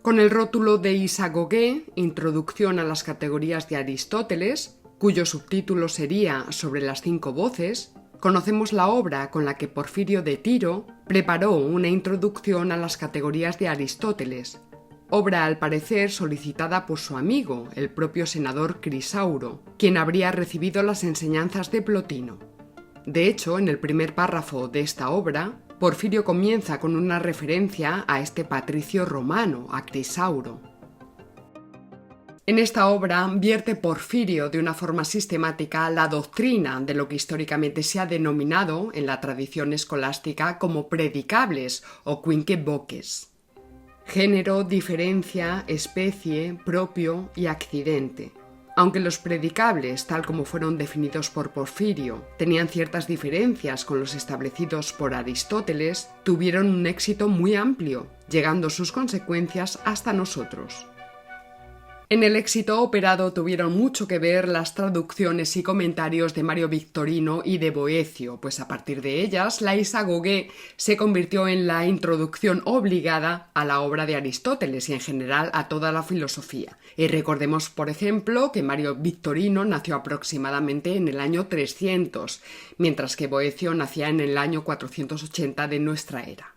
Con el rótulo de Isagoge, Introducción a las categorías de Aristóteles, cuyo subtítulo sería Sobre las 5 voces, conocemos la obra con la que Porfirio de Tiro preparó una introducción a las categorías de Aristóteles, obra al parecer solicitada por su amigo, el propio senador Crisauro, quien habría recibido las enseñanzas de Plotino. De hecho, en el primer párrafo de esta obra, Porfirio comienza con una referencia a este patricio romano, a Crisauro. En esta obra vierte Porfirio de una forma sistemática la doctrina de lo que históricamente se ha denominado en la tradición escolástica como predicables o quinque voces: género, diferencia, especie, propio y accidente. Aunque los predicables, tal como fueron definidos por Porfirio, tenían ciertas diferencias con los establecidos por Aristóteles, tuvieron un éxito muy amplio, llegando sus consecuencias hasta nosotros. En el éxito operado tuvieron mucho que ver las traducciones y comentarios de Mario Victorino y de Boecio, pues a partir de ellas la Isagoge se convirtió en la introducción obligada a la obra de Aristóteles y en general a toda la filosofía. Y recordemos, por ejemplo, que Mario Victorino nació aproximadamente en el año 300, mientras que Boecio nacía en el año 480 de nuestra era.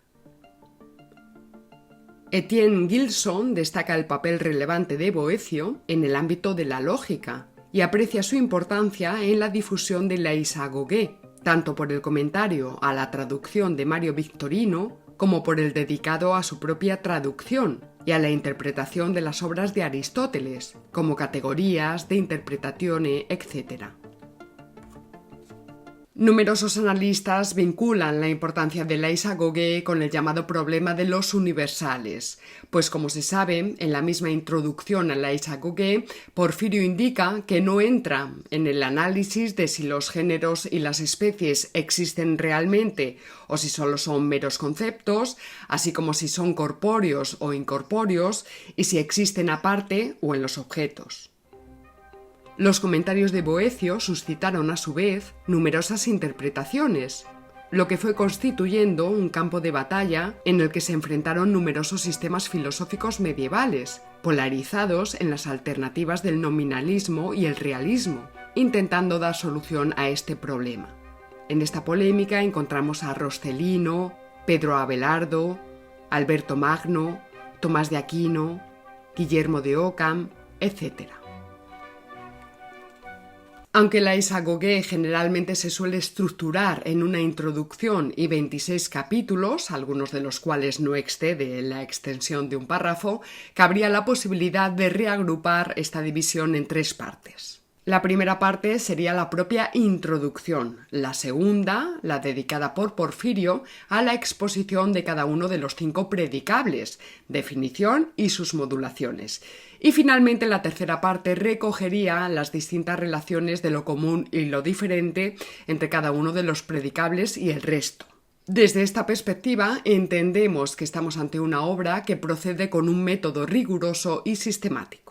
Etienne Gilson destaca el papel relevante de Boecio en el ámbito de la lógica y aprecia su importancia en la difusión de la Isagoge, tanto por el comentario a la traducción de Mario Victorino como por el dedicado a su propia traducción y a la interpretación de las obras de Aristóteles, como categorías, de interpretazione, etc. Numerosos analistas vinculan la importancia de la Isagoge con el llamado problema de los universales, pues como se sabe, en la misma introducción a la Isagoge, Porfirio indica que no entra en el análisis de si los géneros y las especies existen realmente o si solo son meros conceptos, así como si son corpóreos o incorpóreos y si existen aparte o en los objetos. Los comentarios de Boecio suscitaron a su vez numerosas interpretaciones, lo que fue constituyendo un campo de batalla en el que se enfrentaron numerosos sistemas filosóficos medievales, polarizados en las alternativas del nominalismo y el realismo, intentando dar solución a este problema. En esta polémica encontramos a Roscelino, Pedro Abelardo, Alberto Magno, Tomás de Aquino, Guillermo de Ockham, etc. Aunque la Isagoge generalmente se suele estructurar en una introducción y 26 capítulos, algunos de los cuales no excede la extensión de un párrafo, cabría la posibilidad de reagrupar esta división en 3 partes. La primera parte sería la propia introducción, la segunda, la dedicada por Porfirio a la exposición de cada uno de los 5 predicables, definición y sus modulaciones. Y finalmente la tercera parte recogería las distintas relaciones de lo común y lo diferente entre cada uno de los predicables y el resto. Desde esta perspectiva entendemos que estamos ante una obra que procede con un método riguroso y sistemático.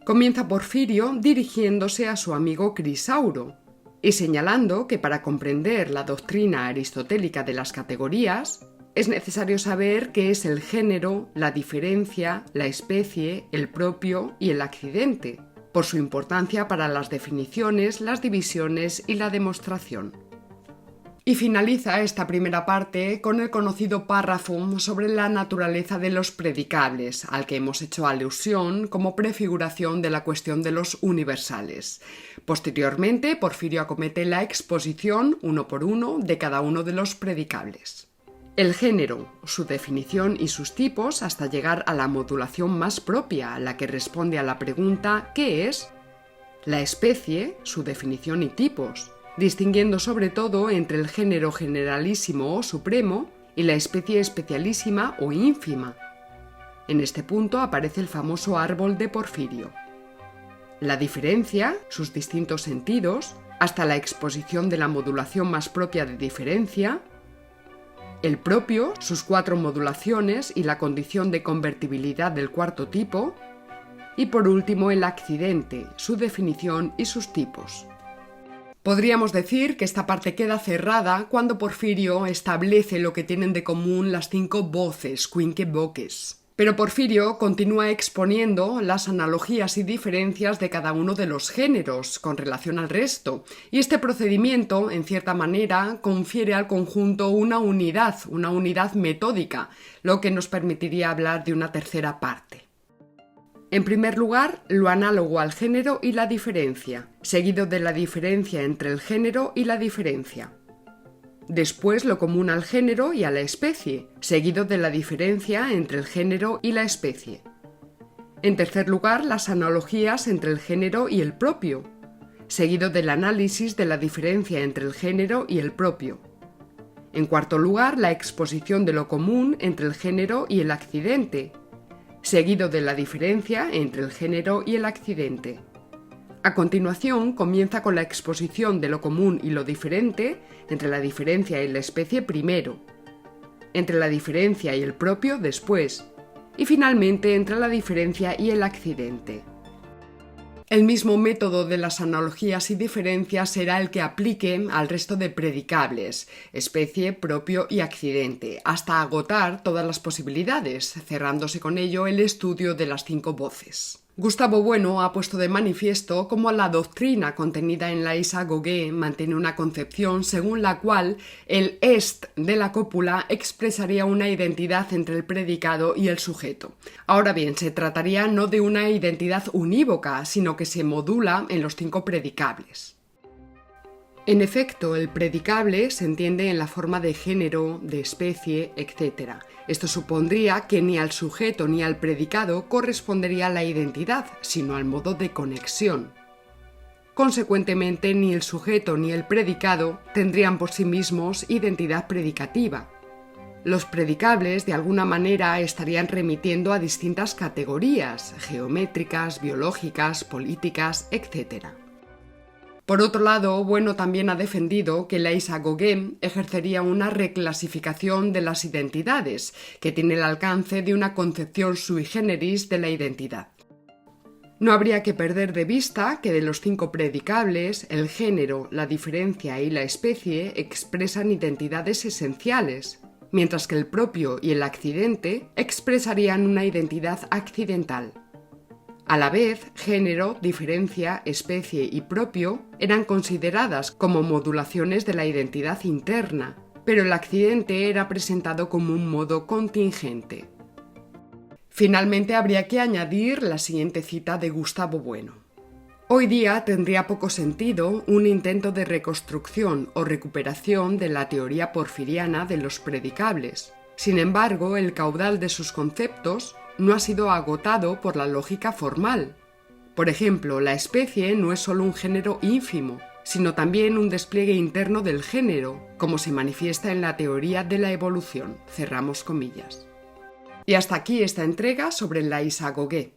Comienza Porfirio dirigiéndose a su amigo Crisauro y señalando que para comprender la doctrina aristotélica de las categorías es necesario saber qué es el género, la diferencia, la especie, el propio y el accidente, por su importancia para las definiciones, las divisiones y la demostración. Y finaliza esta primera parte con el conocido párrafo sobre la naturaleza de los predicables, al que hemos hecho alusión como prefiguración de la cuestión de los universales. Posteriormente, Porfirio acomete la exposición, uno por uno, de cada uno de los predicables. El género, su definición y sus tipos hasta llegar a la modulación más propia, la que responde a la pregunta ¿qué es? La especie, su definición y tipos, distinguiendo sobre todo entre el género generalísimo o supremo y la especie especialísima o ínfima. En este punto aparece el famoso árbol de Porfirio. La diferencia, sus distintos sentidos, hasta la exposición de la modulación más propia de diferencia, el propio, sus 4 modulaciones y la condición de convertibilidad del cuarto tipo, y por último el accidente, su definición y sus tipos. Podríamos decir que esta parte queda cerrada cuando Porfirio establece lo que tienen de común las 5 voces, quinque voces. Pero Porfirio continúa exponiendo las analogías y diferencias de cada uno de los géneros con relación al resto, y este procedimiento, en cierta manera, confiere al conjunto una unidad metódica, lo que nos permitiría hablar de una tercera parte. En primer lugar, lo análogo al género y la diferencia, seguido de la diferencia entre el género y la diferencia. Después lo común al género y a la especie, seguido de la diferencia entre el género y la especie. En tercer lugar, las analogías entre el género y el propio, seguido del análisis de la diferencia entre el género y el propio. En cuarto lugar, la exposición de lo común entre el género y el accidente, seguido de la diferencia entre el género y el accidente. A continuación, comienza con la exposición de lo común y lo diferente entre la diferencia y la especie primero, entre la diferencia y el propio después, y finalmente entre la diferencia y el accidente. El mismo método de las analogías y diferencias será el que aplique al resto de predicables, especie, propio y accidente, hasta agotar todas las posibilidades, cerrándose con ello el estudio de las 5 voces. Gustavo Bueno ha puesto de manifiesto cómo la doctrina contenida en la isagoge mantiene una concepción según la cual el est de la cópula expresaría una identidad entre el predicado y el sujeto. Ahora bien, se trataría no de una identidad unívoca, sino que se modula en los 5 predicables. En efecto, el predicable se entiende en la forma de género, de especie, etc. Esto supondría que ni al sujeto ni al predicado correspondería la identidad, sino al modo de conexión. Consecuentemente, ni el sujeto ni el predicado tendrían por sí mismos identidad predicativa. Los predicables, de alguna manera, estarían remitiendo a distintas categorías, geométricas, biológicas, políticas, etc. Por otro lado, Bueno también ha defendido que la isagoge ejercería una reclasificación de las identidades, que tiene el alcance de una concepción sui generis de la identidad. No habría que perder de vista que de los 5 predicables, el género, la diferencia y la especie expresan identidades esenciales, mientras que el propio y el accidente expresarían una identidad accidental. A la vez, género, diferencia, especie y propio eran consideradas como modulaciones de la identidad interna, pero el accidente era presentado como un modo contingente. Finalmente habría que añadir la siguiente cita de Gustavo Bueno. Hoy día tendría poco sentido un intento de reconstrucción o recuperación de la teoría porfiriana de los predicables. Sin embargo, el caudal de sus conceptos no ha sido agotado por la lógica formal. Por ejemplo, la especie no es solo un género ínfimo, sino también un despliegue interno del género, como se manifiesta en la teoría de la evolución. Cerramos comillas. Y hasta aquí esta entrega sobre la isagoge.